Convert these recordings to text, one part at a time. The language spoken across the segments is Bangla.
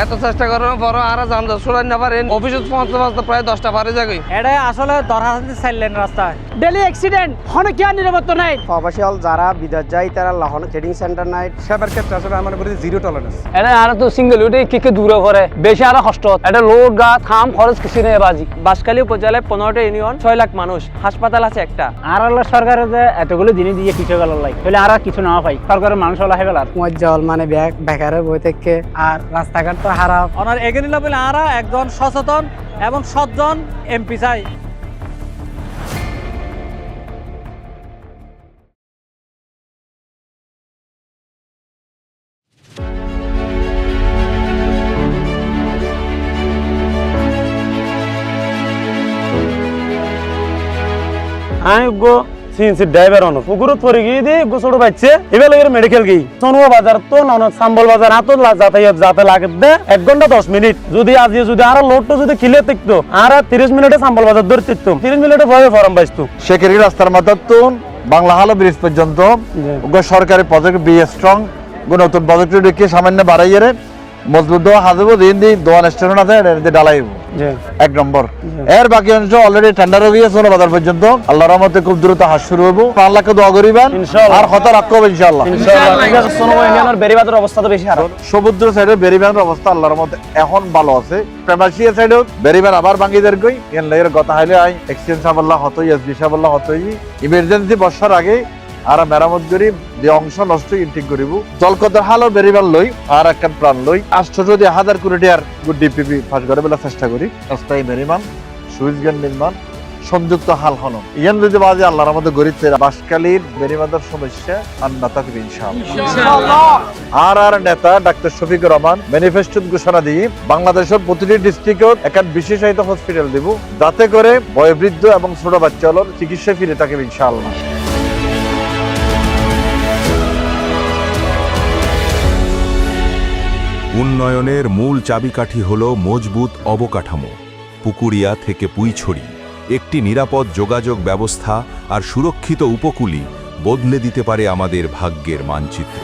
এত চেষ্টা করার পর আর যানজট ছড়াই না পারেন অফিসে পৌঁছতে প্রায় 10টা পারে যাবে। এটা আসলে দরহাতে চাইলেন রাস্তায় ডেলি অ্যাক্সিডেন্ট হনে কি আর নিরাপত্তা নাই। প্রবাসী যারা বিদেশ যায় তারা লাহন ট্রেডিং সেন্টার নাই সেবার ক্ষেত্রে আসলে আমার উপরে জিরো টলারেন্স। এটা আর তো সিঙ্গেল উঠে কি দূরে করে বেশি আর কষ্ট এটা লোড গা থাম খরচ কিছু নেই বাজি। বাঁশখালী উপজেলায় 15টা ইউনিয়ন 6 লাখ মানুষ, হাসপাতাল আছে একটা। আর সরকারের যে এতগুলো জিনিস দিয়ে কিছু গেল লাই তাহলে আর কিছু না পাই সরকারের মানুষ হলা হেবেল আর মজ্জাল মানে বেকারের বই থেকে আর রাস্তাঘাট তো খারাপ। ওনার এগেনি লেভেল আরা একজন সচেতন এবং সজ্জন এমপি চাই। ড্রাইভার অন পুকুরত পরে গিয়ে দিয়ে ছোট বাচ্চা এবার মেডিকেল গিয়ে সোনুয়া বাজার তো সাম্বল বাজার এত যাতায়াত যাতে লাগে 1 ঘন্টা 10 মিনিট যদি আজকে যদি আরো লোডটা যদি ক্লিয়ার থাকতো আর 30 মিনিটে সাম্বল বাজার ধরে থাকতো 30 মিনিটে ভয়ে ফরম পাইতো। শেখেরি রাস্তার মাথাতুন বাংলা হালো ব্রিজ পর্যন্ত সরকারি প্রজেক্ট বি স্ট্রং নতুন প্রজেক্ট রেখে সামান্য বাড়াইয়ে মজবুত হাজব দিন দিন দোয়ান স্টেশন আছে ডালাইব 1 নম্বর। এর বাকি অংশ অলরেডি টেন্ডার হয়ে গিয়েছে বাজার পর্যন্ত। আল্লাহর রহমতে খুব দ্রুত হাস শুরু হবো। আল্লাহকে দোয়া করিবেন আর কথা রাখবো ইনশাআল্লাহ। বেরিবাদের অবস্থা তো বেশি খারাপ। সমুদ্র সাইডে বেরিবাদের অবস্থা আল্লাহর রহমতে এখন ভালো আছে। প্রেমাশিয়া সাইডে বেরিবার আবার ভাঙি দের গই এন লের কথা হইলে আই এক্সচেঞ্জ সাবল্লাহ হতই এসবি সাবল্লাহ হতই ইমার্জেন্সি বর্ষার আগে আর মেরামত করি যে অংশ নষ্ট ঠিক করিব জলকদার হালো বেরিবার লই আর একটা প্রাণ লই 810,000 কোটি টাকার গুড ডিপিপি পাস করে বলে চেষ্টা করি। রাস্তায় মেরিমান সুইচ গেট নির্মাণ সংযুক্ত হাল হন ইয়ান যদি বাজে আল্লাহর মধ্যে গরিবদের বাসকালীর বেরিবাদের সমস্যা আর না থাকবে ইনশাআল্লাহ। আর নেতা ডাক্তার শফিকুর রহমান ম্যানিফেস্টো ঘোষণা দিয়ে বাংলাদেশের প্রতিটি ডিস্ট্রিক্টে একটা বিশেষায়িত হসপিটাল দিব যাতে করে বয়োবৃদ্ধ এবং ছোট বাচ্চাগুলোর চিকিৎসা ফিরে থাকবে ইনশাআল্লাহ। উন্নয়নের মূল চাবিকাঠি হল মজবুত অবকাঠামো। পুকুরিয়া থেকে পুইছড়ি একটি নিরাপদ যোগাযোগ ব্যবস্থা আর সুরক্ষিত উপকূলই বদলে দিতে পারে আমাদের ভাগ্যের মানচিত্র।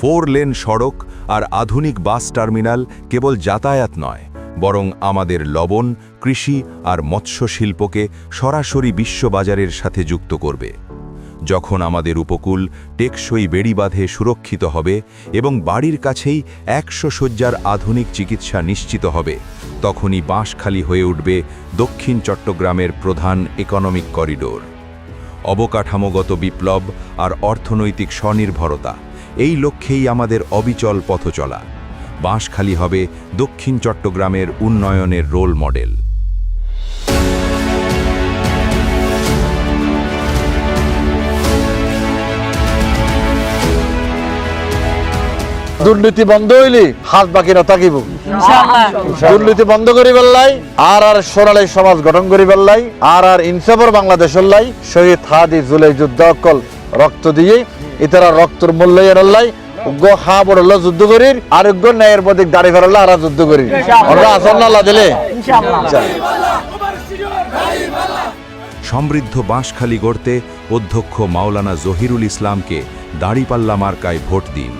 4 লেন সড়ক আর আধুনিক বাস টার্মিনাল কেবল যাতায়াত নয়, বরং আমাদের লবণ, কৃষি আর মৎস্য শিল্পকে সরাসরি বিশ্ববাজারের সাথে যুক্ত করবে। যখন আমাদের উপকূল টেকসই বেড়িবাঁধে সুরক্ষিত হবে এবং বাড়ির কাছেই 100 শয্যার আধুনিক চিকিৎসা নিশ্চিত হবে, তখনই বাঁশখালী হয়ে উঠবে দক্ষিণ চট্টগ্রামের প্রধান ইকোনমিক করিডোর। অবকাঠামোগত বিপ্লব আর অর্থনৈতিক স্বনির্ভরতা, এই লক্ষ্যেই আমাদের অবিচল পথচলা। বাঁশখালী হবে দক্ষিণ চট্টগ্রামের উন্নয়নের রোল মডেল। দুর্নীতি বন্ধ হইলে হাত বাকি না থাকিব দুর্নীতি বন্ধ করি বেল্লাই আর সোনালী সমাজ গঠন করি বেল্লাই আর ইনসাফর বাংলাদেশের লাই শহীদ হাদি জুলাই যুদ্ধ অকল রক্ত দিয়ে ইতারা রক্তর মূল্যায়ন লাই উগ্র হা বড় যুদ্ধ করি আর উগ্র ন্যায়ের প্রতি দাঁড়ি ফেরল্লা আর যুদ্ধ করি আমরা আসন্ন আল্লাহ দিলে। সমৃদ্ধ বাঁশখালী গড়তে অধ্যক্ষ মাওলানা জহিরুল ইসলামকে দাঁড়িপাল্লা মার্কায় ভোট দিন।